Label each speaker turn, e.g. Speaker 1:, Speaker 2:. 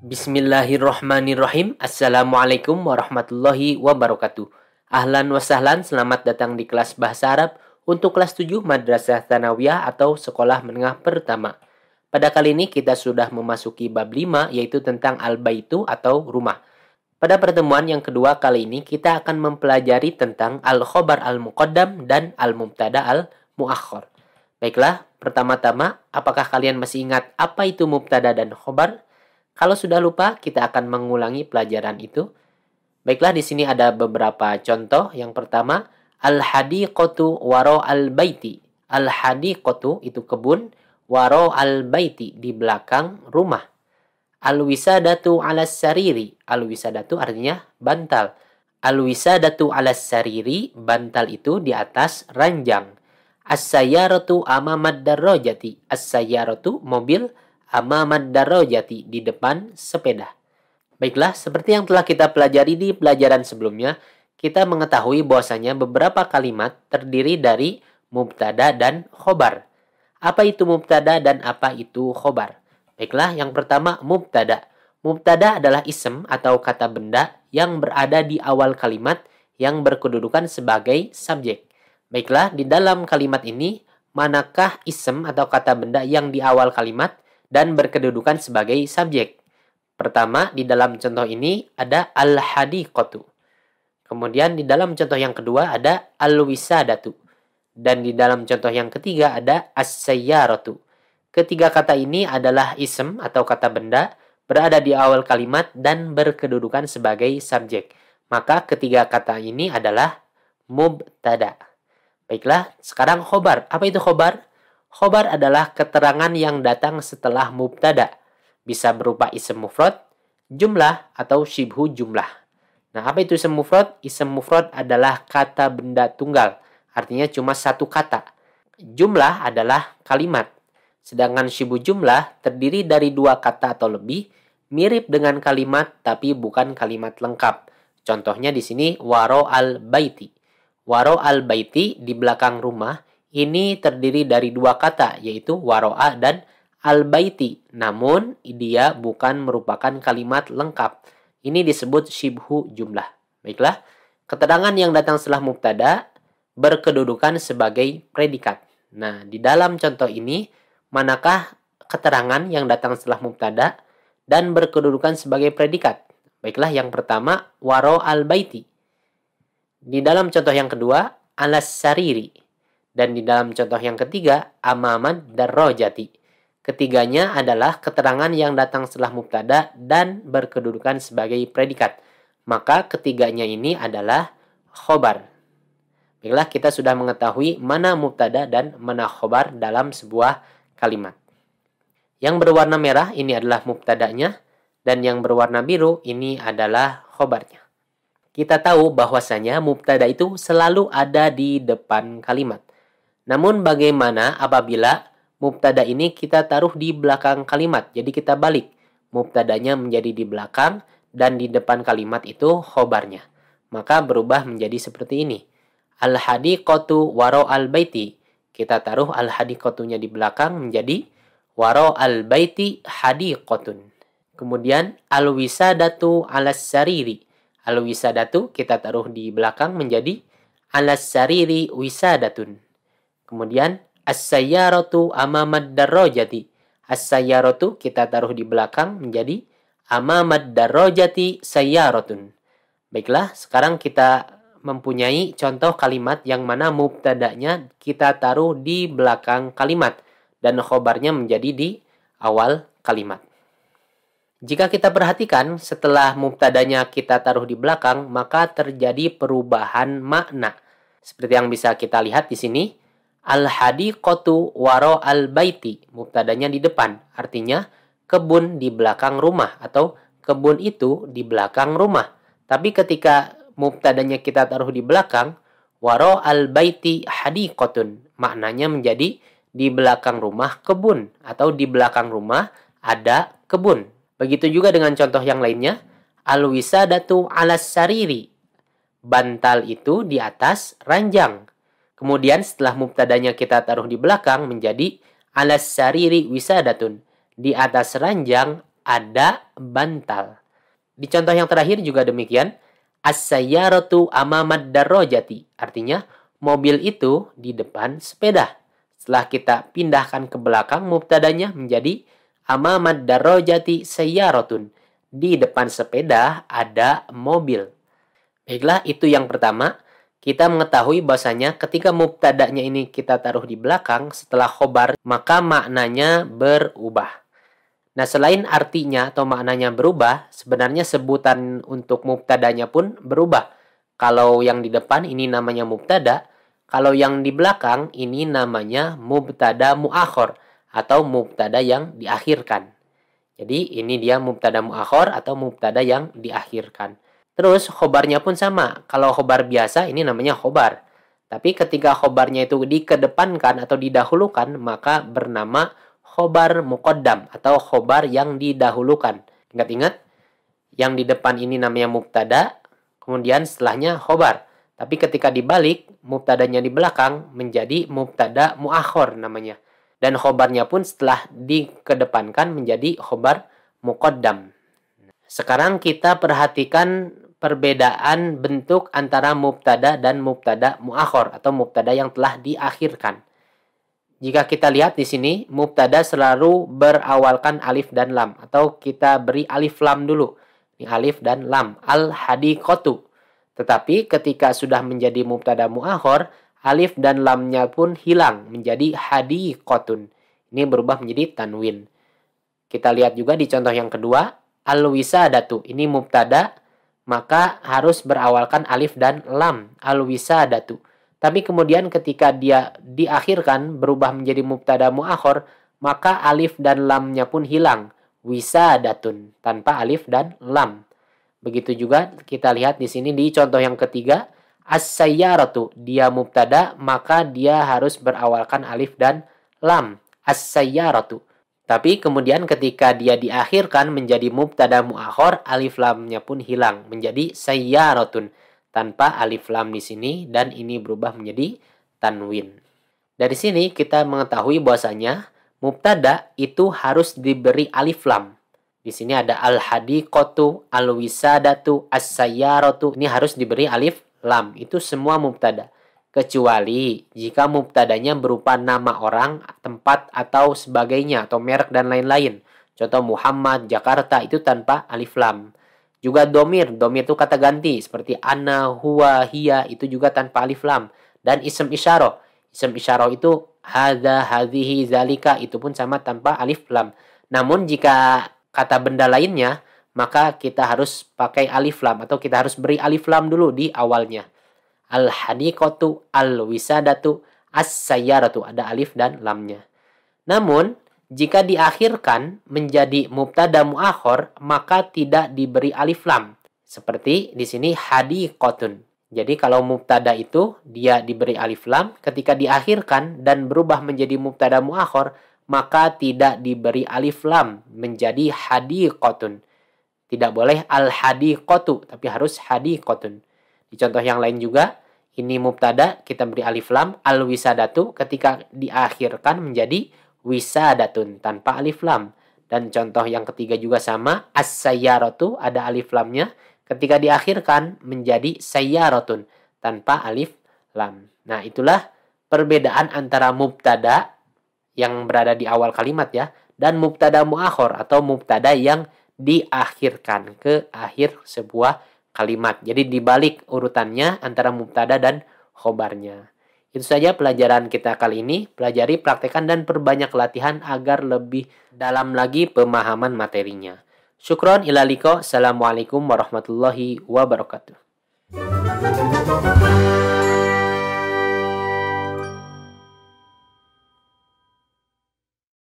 Speaker 1: Bismillahirrohmanirrohim. Assalamualaikum warahmatullahi wabarakatuh. Ahlan wa sahlan, selamat datang di kelas Bahasa Arab untuk kelas 7 Madrasah Tsanawiyah atau Sekolah Menengah Pertama. Pada kali ini kita sudah memasuki bab 5 yaitu tentang al-baitu atau rumah. Pada pertemuan yang kedua kali ini kita akan mempelajari tentang al-khobar al-muqaddam dan al-mubtada al-muakhkhar. Baiklah, pertama-tama apakah kalian masih ingat apa itu mubtada dan khobar? Kalau sudah lupa, kita akan mengulangi pelajaran itu. Baiklah, di sini ada beberapa contoh. Yang pertama, al-hadiqatu waro al-baiti. Al-hadiqatu itu kebun, waro al-baiti di belakang rumah. Al-wisadatu alas sariri. Al-wisadatu artinya bantal. Al-wisadatu alas sariri, bantal itu di atas ranjang. As-sayyaratu amamad darrojati. As-sayyaratu mobil, amamad darrojati di depan sepeda. Baiklah, seperti yang telah kita pelajari di pelajaran sebelumnya, kita mengetahui bahwasanya beberapa kalimat terdiri dari mubtada dan khobar. Apa itu mubtada dan apa itu khobar? Baiklah, yang pertama mubtada. Mubtada adalah isem atau kata benda yang berada di awal kalimat yang berkedudukan sebagai subjek. Baiklah, di dalam kalimat ini, manakah isem atau kata benda yang di awal kalimat dan berkedudukan sebagai subjek? Pertama, di dalam contoh ini ada al-hadiqatu. Kemudian di dalam contoh yang kedua ada al-wisadatu. Dan di dalam contoh yang ketiga ada as-sayyaratu. Ketiga kata ini adalah isem atau kata benda berada di awal kalimat dan berkedudukan sebagai subjek. Maka ketiga kata ini adalah mubtada. Baiklah, sekarang khobar. Apa itu khobar? Khobar adalah keterangan yang datang setelah mubtada. Bisa berupa isem mufrad, jumlah, atau syibhu jumlah. Nah, apa itu isem mufrad? Isem mufrad adalah kata benda tunggal. Artinya cuma satu kata. Jumlah adalah kalimat. Sedangkan syibhu jumlah terdiri dari dua kata atau lebih, mirip dengan kalimat tapi bukan kalimat lengkap. Contohnya di sini waro al-baiti. Waro al-baiti di belakang rumah. Ini terdiri dari dua kata, yaitu waro'a dan al-baiti. Namun, dia bukan merupakan kalimat lengkap. Ini disebut syibhu jumlah. Baiklah, keterangan yang datang setelah mubtada berkedudukan sebagai predikat. Nah, di dalam contoh ini, manakah keterangan yang datang setelah mubtada dan berkedudukan sebagai predikat? Baiklah, yang pertama, waro al-baiti. Di dalam contoh yang kedua, alas sariri. Dan di dalam contoh yang ketiga, amamad darrojati. Ketiganya adalah keterangan yang datang setelah mubtada dan berkedudukan sebagai predikat. Maka ketiganya ini adalah khobar. Baiklah, kita sudah mengetahui mana mubtada dan mana khobar dalam sebuah kalimat. Yang berwarna merah ini adalah mubtadanya, dan yang berwarna biru ini adalah khobarnya. Kita tahu bahwasanya mubtada itu selalu ada di depan kalimat. Namun bagaimana apabila mubtada ini kita taruh di belakang kalimat? Jadi kita balik. Mubtadanya menjadi di belakang dan di depan kalimat itu khobarnya. Maka berubah menjadi seperti ini. Al-hadiqatu waro al-baiti. Kita taruh al-hadiqatunya di belakang menjadi waro al-baiti hadiqatun. Kemudian al-wisadatu alas sariri. Al-wisadatu kita taruh di belakang menjadi alas sariri wisadatun. Kemudian as-sayyaratu amamad darrojati. As-sayyaratu kita taruh di belakang menjadi amamad darrojati sayyaratun. Baiklah, sekarang kita mempunyai contoh kalimat yang mana mubtadanya kita taruh di belakang kalimat dan khobarnya menjadi di awal kalimat. Jika kita perhatikan, setelah mubtadanya kita taruh di belakang, maka terjadi perubahan makna. Seperti yang bisa kita lihat di sini, al-hadiqatu waro al-baiti. Mubtadanya di depan. Artinya kebun di belakang rumah atau kebun itu di belakang rumah. Tapi ketika mubtadanya kita taruh di belakang, waro al-baiti hadiqatun. Maknanya menjadi di belakang rumah kebun atau di belakang rumah ada kebun. Begitu juga dengan contoh yang lainnya. Al-wisadatu alas sariri. Bantal itu di atas ranjang. Kemudian setelah mubtadanya kita taruh di belakang menjadi alas sariri wisadatun. Di atas ranjang ada bantal. Di contoh yang terakhir juga demikian. As-sayyaratu amamad darrojati. Artinya, mobil itu di depan sepeda. Setelah kita pindahkan ke belakang, mubtadanya menjadi amamad darrojati sayyaratun. Di depan sepeda ada mobil. Baiklah, itu yang pertama. Kita mengetahui bahwasanya ketika mubtadanya ini kita taruh di belakang setelah khobar, maka maknanya berubah. Nah, selain artinya atau maknanya berubah, sebenarnya sebutan untuk mubtadanya pun berubah. Kalau yang di depan ini namanya mubtada, kalau yang di belakang ini namanya mubtada muakhor atau mubtada yang diakhirkan. Jadi ini dia mubtada muakhor atau mubtada yang diakhirkan. Terus khobarnya pun sama. Kalau khobar biasa ini namanya khobar. Tapi ketika khobarnya itu dikedepankan atau didahulukan, maka bernama khobar muqaddam atau khobar yang didahulukan. Ingat-ingat, yang di depan ini namanya mubtada, kemudian setelahnya khobar. Tapi ketika dibalik, mubtadanya di belakang menjadi mubtada muakhor namanya. Dan khobarnya pun setelah dikedepankan menjadi khobar muqaddam. Sekarang kita perhatikan perbedaan bentuk antara mubtada dan mubtada muakhor atau mubtada yang telah diakhirkan. Jika kita lihat di sini, mubtada selalu berawalkan alif dan lam atau kita beri alif lam dulu. Ini alif dan lam, al-hadiqatu. Tetapi ketika sudah menjadi mubtada muakhor, alif dan lamnya pun hilang menjadi hadiqatun. Ini berubah menjadi tanwin. Kita lihat juga di contoh yang kedua, al-wisadatu. Ini mubtada, maka harus berawalkan alif dan lam, al-wisadatu. Tapi kemudian ketika dia diakhirkan berubah menjadi mubtada muakhor, maka alif dan lamnya pun hilang, wisadatun, tanpa alif dan lam. Begitu juga kita lihat di sini di contoh yang ketiga, as-sayyaratu, dia mubtada, maka dia harus berawalkan alif dan lam, as-sayyaratu. Tapi kemudian ketika dia diakhirkan menjadi mubtada muakhor, alif lamnya pun hilang menjadi sayyaratun tanpa alif lam di sini dan ini berubah menjadi tanwin. Dari sini kita mengetahui bahwasanya mubtada itu harus diberi alif lam. Di sini ada al-hadiqatu, al-wisadatu, as-sayyaratu. Ini harus diberi alif lam. Itu semua mubtada. Kecuali jika mubtadanya berupa nama orang, tempat, atau sebagainya, atau merek dan lain-lain. Contoh Muhammad, Jakarta, itu tanpa alif lam. Juga domir itu kata ganti. Seperti ana, huwa, hiya, itu juga tanpa alif lam. Dan ism isyarah. Ism isyarah itu hadza, hadhihi, zalika, itu pun sama tanpa alif lam. Namun jika kata benda lainnya, maka kita harus pakai alif lam. Atau kita harus beri alif lam dulu di awalnya. Al-hadiqatu, al-wisadatu, as-sayyaratu. Ada alif dan lamnya. Namun, jika diakhirkan menjadi mubtada muakhor, maka tidak diberi alif lam. Seperti di sini hadiqatun. Jadi kalau mubtada itu dia diberi alif lam, ketika diakhirkan dan berubah menjadi mubtada muakhor, maka tidak diberi alif lam menjadi hadiqatun. Tidak boleh al-hadiqatu, tapi harus hadiqatun. Di contoh yang lain juga, ini mubtada, kita beri alif lam, al-wisadatu, ketika diakhirkan menjadi wisadatun, tanpa alif lam. Dan contoh yang ketiga juga sama, as-sayyaratu, ada alif lamnya, ketika diakhirkan menjadi sayyaratun, tanpa alif lam. Nah, itulah perbedaan antara mubtada yang berada di awal kalimat ya, dan mubtada muakhor atau mubtada yang diakhirkan ke akhir sebuah kalimat. Jadi dibalik urutannya antara mubtada dan khobarnya. Itu saja pelajaran kita kali ini. Pelajari, praktekkan, dan perbanyak latihan agar lebih dalam lagi pemahaman materinya. Syukron ila liqa. Assalamualaikum warahmatullahi wabarakatuh.